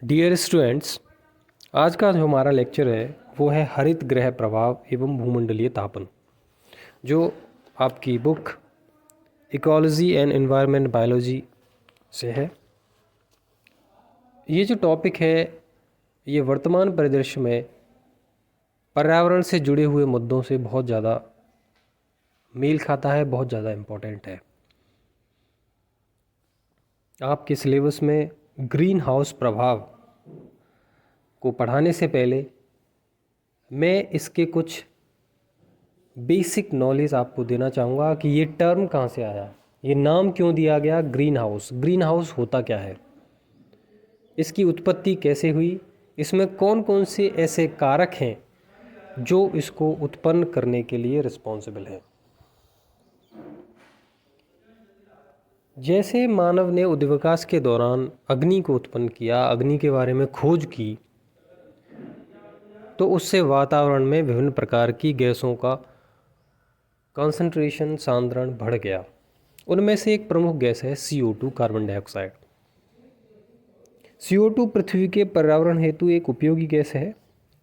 Dear students, आज का जो हमारा लेक्चर है वो है हरित गृह प्रभाव एवं भूमंडलीय तापन, जो आपकी book ecology and environment biology से है। ये जो टॉपिक है ये वर्तमान परिदृश्य में पर्यावरण से जुड़े हुए मुद्दों से बहुत ज़्यादा मेल खाता है, बहुत ज़्यादा इम्पोर्टेंट है। आपके सिलेबस में ग्रीन हाउस प्रभाव को पढ़ाने से पहले मैं इसके कुछ बेसिक नॉलेज आपको देना चाहूँगा कि ये टर्म कहाँ से आया, ये नाम क्यों दिया गया ग्रीन हाउस। ग्रीन हाउस होता क्या है, इसकी उत्पत्ति कैसे हुई, इसमें कौन कौन से ऐसे कारक हैं जो इसको उत्पन्न करने के लिए रिस्पॉन्सिबल हैं। जैसे मानव ने उद्विकास के दौरान अग्नि को उत्पन्न किया, अग्नि के बारे में खोज की, तो उससे वातावरण में विभिन्न प्रकार की गैसों का कंसंट्रेशन सांद्रण बढ़ गया। उनमें से एक प्रमुख गैस है CO2, कार्बन डाइऑक्साइड। CO2 पृथ्वी के पर्यावरण हेतु एक उपयोगी गैस है,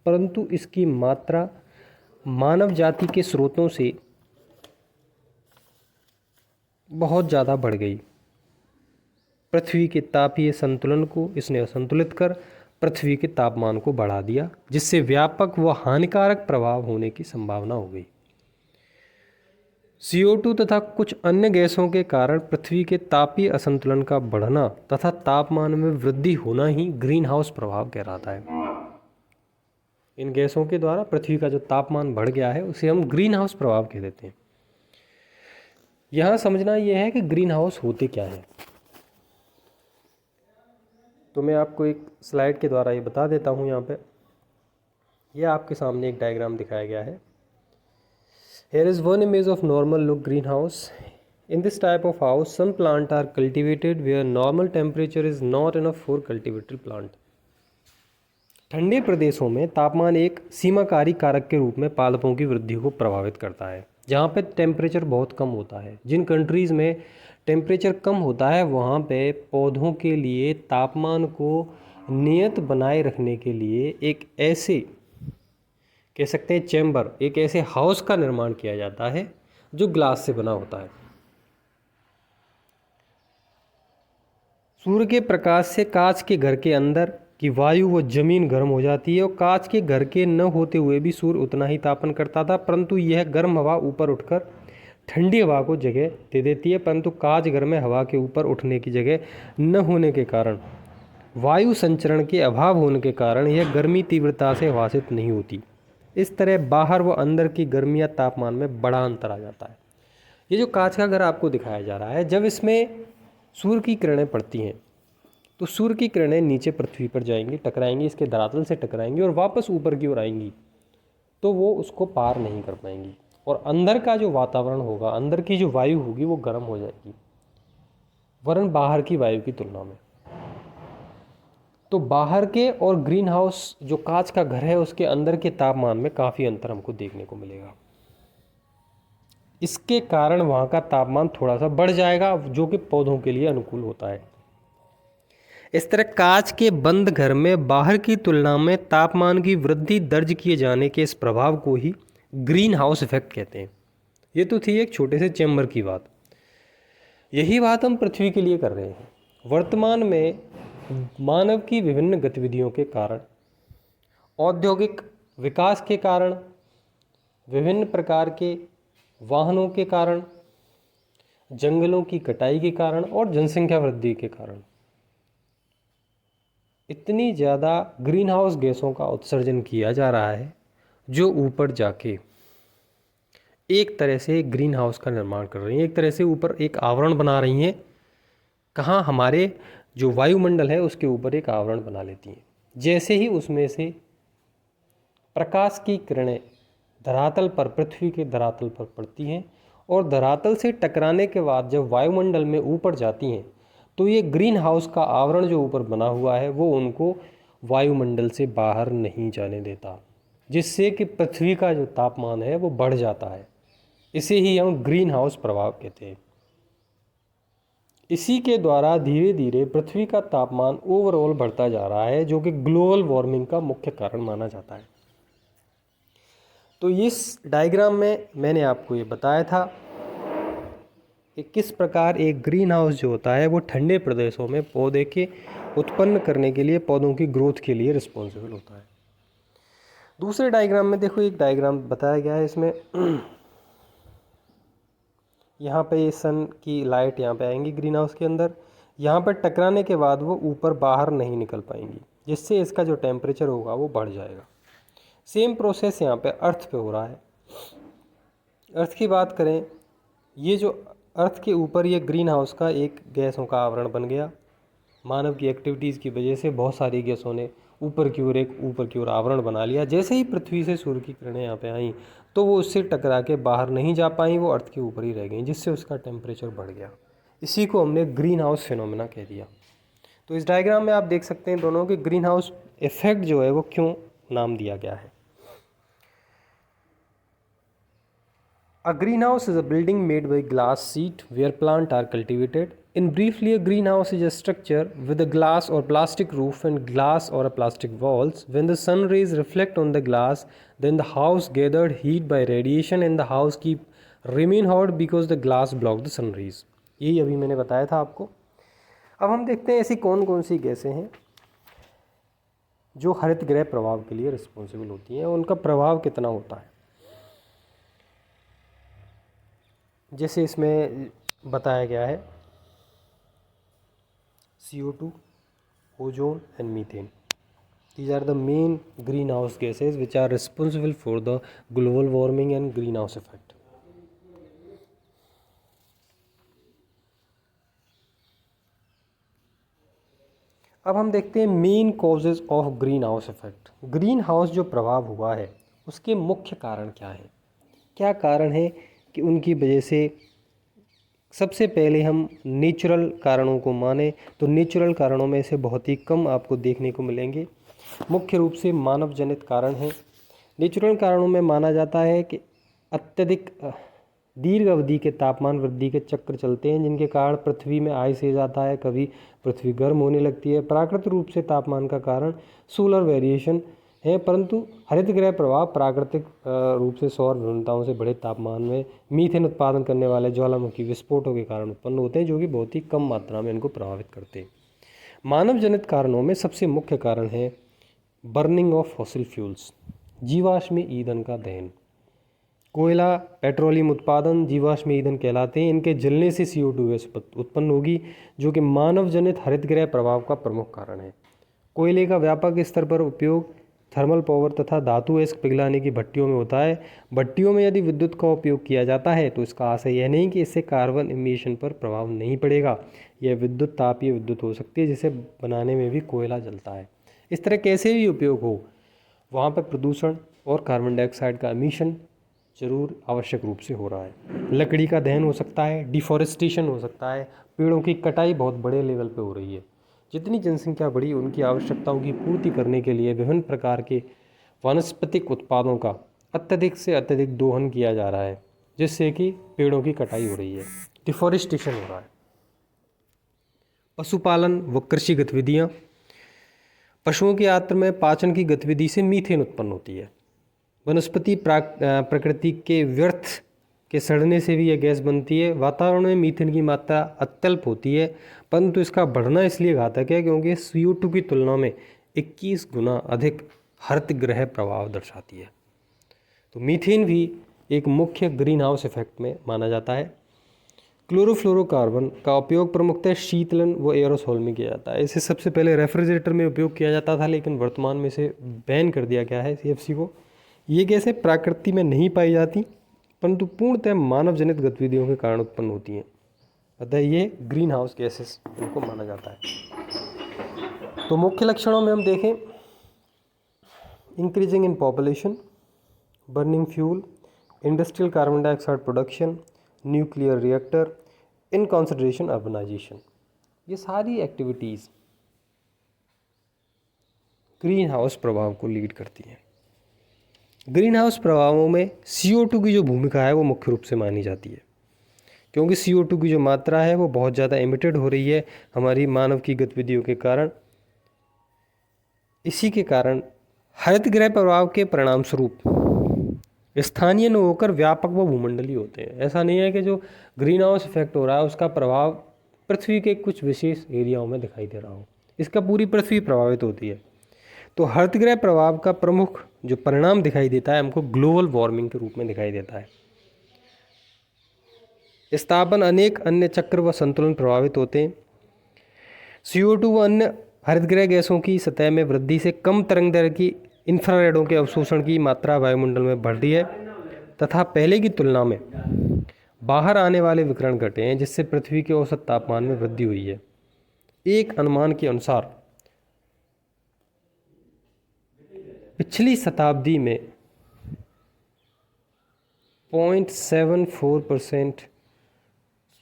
परंतु इसकी मात्रा मानव जाति के स्रोतों से बहुत ज़्यादा बढ़ गई। पृथ्वी के तापीय संतुलन को इसने असंतुलित कर पृथ्वी के तापमान को बढ़ा दिया, जिससे व्यापक व हानिकारक प्रभाव होने की संभावना हो गई। CO2 तथा कुछ अन्य गैसों के कारण पृथ्वी के तापीय असंतुलन का बढ़ना तथा तापमान में वृद्धि होना ही ग्रीन हाउस प्रभाव कहलाता है। इन गैसों के द्वारा पृथ्वी का जो तापमान बढ़ गया है उसे हम ग्रीन हाउस प्रभाव कह देते हैं। यहाँ समझना यह है कि ग्रीन हाउस होते क्या है। तो मैं आपको एक स्लाइड के द्वारा ये बता देता हूँ। यहाँ पे यह आपके सामने एक डायग्राम दिखाया गया है। Here is one image of normal look greenhouse. In this type of house, some plants are cultivated where normal temperature is not enough for cultivated plant. ठंडे प्रदेशों में तापमान एक सीमाकारी कारक के रूप में पादपों की वृद्धि को प्रभावित करता है, जहाँ पे टेम्परेचर बहुत कम होता है। जिन कंट्रीज़ में टेम्परेचर कम होता है वहाँ पे पौधों के लिए तापमान को नियत बनाए रखने के लिए एक ऐसे कह सकते हैं चैम्बर, एक ऐसे हाउस का निर्माण किया जाता है जो ग्लास से बना होता है। सूर्य के प्रकाश से कांच के घर के अंदर की वायु व जमीन गर्म हो जाती है और कांच के घर के न होते हुए भी सूर्य उतना ही तापन करता था, परंतु यह गर्म हवा ऊपर उठकर ठंडी हवा को जगह दे देती है। परंतु कांच घर में हवा के ऊपर उठने की जगह न होने के कारण, वायु संचरण के अभाव होने के कारण यह गर्मी तीव्रता से वासित नहीं होती। इस तरह बाहर व अंदर की गर्मी या तापमान में बड़ा अंतर आ जाता है। ये जो कांच का घर आपको दिखाया जा रहा है, जब इसमें सूर्य की किरणें पड़ती हैं तो सूर्य की किरणें नीचे पृथ्वी पर जाएंगी, टकराएंगी, इसके धरातल से टकराएंगी और वापस ऊपर की ओर आएंगी, तो वो उसको पार नहीं कर पाएंगी और अंदर का जो वातावरण होगा, अंदर की जो वायु होगी वो गर्म हो जाएगी वरन बाहर की वायु की तुलना में। तो बाहर के और ग्रीन हाउस जो कांच का घर है उसके अंदर के तापमान में काफ़ी अंतर हमको देखने को मिलेगा। इसके कारण वहाँ का तापमान थोड़ा सा बढ़ जाएगा, जो कि पौधों के लिए अनुकूल होता है। इस तरह कांच के बंद घर में बाहर की तुलना में तापमान की वृद्धि दर्ज किए जाने के इस प्रभाव को ही ग्रीन हाउस इफेक्ट कहते हैं। ये तो थी एक छोटे से चैम्बर की बात। यही बात हम पृथ्वी के लिए कर रहे हैं। वर्तमान में मानव की विभिन्न गतिविधियों के कारण, औद्योगिक विकास के कारण, विभिन्न प्रकार के वाहनों के कारण, जंगलों की कटाई के कारण और जनसंख्या वृद्धि के कारण इतनी ज़्यादा ग्रीन हाउस गैसों का उत्सर्जन किया जा रहा है जो ऊपर जाके एक तरह से ग्रीन हाउस का निर्माण कर रही हैं, एक तरह से ऊपर एक आवरण बना रही हैं। कहाँ हमारे जो वायुमंडल है उसके ऊपर एक आवरण बना लेती हैं। जैसे ही उसमें से प्रकाश की किरणें धरातल पर, पृथ्वी के धरातल पर पड़ती हैं और धरातल से टकराने के बाद जब वायुमंडल में ऊपर जाती हैं तो ये ग्रीन हाउस का आवरण जो ऊपर बना हुआ है वो उनको वायुमंडल से बाहर नहीं जाने देता, जिससे कि पृथ्वी का जो तापमान है वो बढ़ जाता है। इसे ही हम ग्रीन हाउस प्रभाव कहते हैं। इसी के द्वारा धीरे धीरे पृथ्वी का तापमान ओवरऑल बढ़ता जा रहा है, जो कि ग्लोबल वार्मिंग का मुख्य कारण माना जाता है। तो इस डायग्राम में मैंने आपको ये बताया था कि किस प्रकार एक ग्रीन हाउस जो होता है वो ठंडे प्रदेशों में पौधे के उत्पन्न करने के लिए, पौधों की ग्रोथ के लिए रिस्पॉन्सिबल होता है। दूसरे डायग्राम में देखो, एक डायग्राम बताया गया है इसमें यहाँ पे ये सन की लाइट यहाँ पे आएंगी ग्रीन हाउस के अंदर, यहाँ पर टकराने के बाद वो ऊपर बाहर नहीं निकल पाएंगी, जिससे इसका जो टेम्परेचर होगा वो बढ़ जाएगा। सेम प्रोसेस यहाँ पे अर्थ पे हो रहा है। अर्थ की बात करें, ये जो अर्थ के ऊपर ये ग्रीन हाउस का एक गैसों का आवरण बन गया। मानव की एक्टिविटीज़ की वजह से बहुत सारी गैसों ने ऊपर की ओर आवरण बना लिया। जैसे ही पृथ्वी से सूर्य की किरणें यहाँ पे आईं तो वो उससे टकरा के बाहर नहीं जा पाई, वो अर्थ के ऊपर ही रह गई, जिससे उसका टेम्परेचर बढ़ गया। इसी को हमने ग्रीन हाउस फिनोमेना कह दिया। तो इस डायग्राम में आप देख सकते हैं दोनों के ग्रीन हाउस इफेक्ट जो है वो क्यों नाम दिया गया है। A greenhouse is a building made by glass sheet where plants are cultivated. In briefly, a greenhouse is a structure with a glass or plastic roof and glass or a plastic walls. When the sun rays reflect on the glass, then the house gathered heat by radiation and the house keep remain hot because the glass block the sun rays. यही अभी मैंने बताया था आपको। अब हम देखते हैं ऐसी कौन कौन सी गैसें हैं जो हरित गृह प्रभाव के लिए रिस्पॉन्सिबल होती हैं, उनका प्रभाव कितना होता है। जैसे इसमें बताया गया है CO2, ozone and methane. These are the main greenhouse gases which are responsible for the global warming and greenhouse effect. अब हम देखते हैं main causes of green house effect. Green house जो प्रभाव हुआ है उसके मुख्य कारण क्या है, क्या कारण है कि उनकी वजह से। सबसे पहले हम नेचुरल कारणों को माने तो नेचुरल कारणों में से बहुत ही कम आपको देखने को मिलेंगे। मुख्य रूप से मानव जनित कारण हैं। नेचुरल कारणों में माना जाता है कि अत्यधिक दीर्घ अवधि के तापमान वृद्धि के चक्र चलते हैं, जिनके कारण पृथ्वी में आइस एज आता है, कभी पृथ्वी गर्म होने लगती है। प्राकृतिक रूप से तापमान का कारण सोलर वेरिएशन है, परंतु हरित गृह प्रभाव प्राकृतिक रूप से सौर भिन्नताओं से बड़े तापमान में मीथेन उत्पादन करने वाले ज्वालामुखी विस्फोटों के कारण उत्पन्न होते हैं, जो कि बहुत ही कम मात्रा में इनको प्रभावित करते हैं। मानव जनित कारणों में सबसे मुख्य कारण है बर्निंग ऑफ फॉसिल फ्यूल्स, जीवाश्मी ईंधन का दहन। कोयला, पेट्रोलियम उत्पादन जीवाश्म ईंधन कहलाते हैं। इनके जलने से CO2 गैस उत्पन्न होगी, जो कि मानव जनित हरित गृह प्रभाव का प्रमुख कारण है। कोयले का व्यापक स्तर पर उपयोग थर्मल पावर तथा धातु अयस्क पिघलाने की भट्टियों में होता है। भट्टियों में यदि विद्युत का उपयोग किया जाता है तो इसका आशय यह नहीं कि इससे कार्बन इमिशन पर प्रभाव नहीं पड़ेगा। यह विद्युत तापीय विद्युत हो सकती है, जिसे बनाने में भी कोयला जलता है। इस तरह कैसे भी उपयोग हो, वहाँ पर प्रदूषण और कार्बन डाइऑक्साइड का इमिशन जरूर आवश्यक रूप से हो रहा है। लकड़ी का दहन हो सकता है, डिफॉरेस्टेशन हो सकता है, पेड़ों की कटाई बहुत बड़े लेवल पे हो रही है। जितनी जनसंख्या बढ़ी, उनकी आवश्यकताओं की पूर्ति करने के लिए विभिन्न प्रकार के वानस्पतिक उत्पादों का अत्यधिक से अत्यधिक दोहन किया जा रहा है, जिससे कि पेड़ों की कटाई हो रही है, डिफॉरेस्टेशन हो रहा है। पशुपालन व कृषि गतिविधियाँ। पशुओं के आंत्र में पाचन की गतिविधि से मीथेन उत्पन्न होती है। वनस्पति प्रकृति के व्यर्थ के सड़ने से भी यह गैस बनती है। वातावरण में मीथेन की मात्रा अत्यल्प होती है, परंतु इसका बढ़ना इसलिए घातक है क्योंकि CO2 की तुलना में 21 गुना अधिक हरित गृह प्रभाव दर्शाती है। तो मीथेन भी एक मुख्य ग्रीन हाउस इफेक्ट में माना जाता है। क्लोरोफ्लोरोकार्बन का उपयोग प्रमुखतः शीतलन व एयरोसोल में किया जाता है। इसे सबसे पहले रेफ्रिजरेटर में उपयोग किया जाता था, लेकिन वर्तमान में इसे बैन कर दिया गया है, CFC को। ये गैसें प्रकृति में नहीं पाई जाती, परंतु पूर्णतः मानव जनित गतिविधियों के कारण उत्पन्न होती हैं। अतः ये ग्रीन हाउस गैसेस इनको माना जाता है। तो मुख्य लक्षणों में हम देखें, increasing in population, burning fuel, industrial carbon dioxide production, nuclear reactor, in consideration urbanisation. ये सारी एक्टिविटीज़ ग्रीन हाउस प्रभाव को लीड करती हैं। ग्रीन हाउस प्रभावों में CO2 की जो भूमिका है वो मुख्य रूप से मानी जाती है। क्योंकि CO2 की जो मात्रा है वो बहुत ज़्यादा एमिटेड हो रही है हमारी मानव की गतिविधियों के कारण। इसी के कारण हरित गृह प्रभाव के परिणाम स्वरूप स्थानीय न होकर व्यापक व भूमंडलीय होते हैं। ऐसा नहीं है कि जो ग्रीन हाउस इफेक्ट हो रहा है उसका प्रभाव पृथ्वी के कुछ विशेष एरियाओं में दिखाई दे रहा हो, इसका पूरी पृथ्वी प्रभावित होती है। तो हरित गृह प्रभाव का प्रमुख जो परिणाम दिखाई देता है हमको ग्लोबल वार्मिंग के रूप में दिखाई देता है। स्थापन अनेक अन्य चक्र व संतुलन प्रभावित होते हैं। CO2 व अन्य हरितगृह गैसों की सतह में वृद्धि से कम तरंगदैर्घ्य की इंफ्रारेडों के अवशोषण की मात्रा वायुमंडल में बढ़ रही है तथा पहले की तुलना में बाहर आने वाले विकिरण घटे हैं, जिससे पृथ्वी के औसत तापमान में वृद्धि हुई है। एक अनुमान के अनुसार पिछली शताब्दी में 0.74%,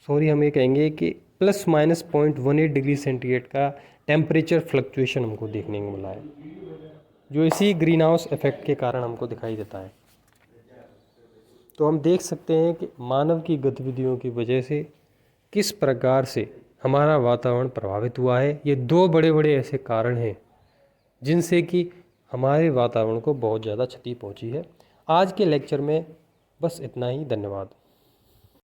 हम ये कहेंगे कि ±0.18 डिग्री सेंटीग्रेड का टेम्परेचर फ्लक्चुएशन हमको देखने को मिला है, जो इसी ग्रीन हाउस इफेक्ट के कारण हमको दिखाई देता है। तो हम देख सकते हैं कि मानव की गतिविधियों की वजह से किस प्रकार से हमारा वातावरण प्रभावित हुआ है। ये दो बड़े बड़े ऐसे कारण हैं जिनसे कि हमारे वातावरण को बहुत ज़्यादा क्षति पहुंची है। आज के लेक्चर में बस इतना ही। धन्यवाद।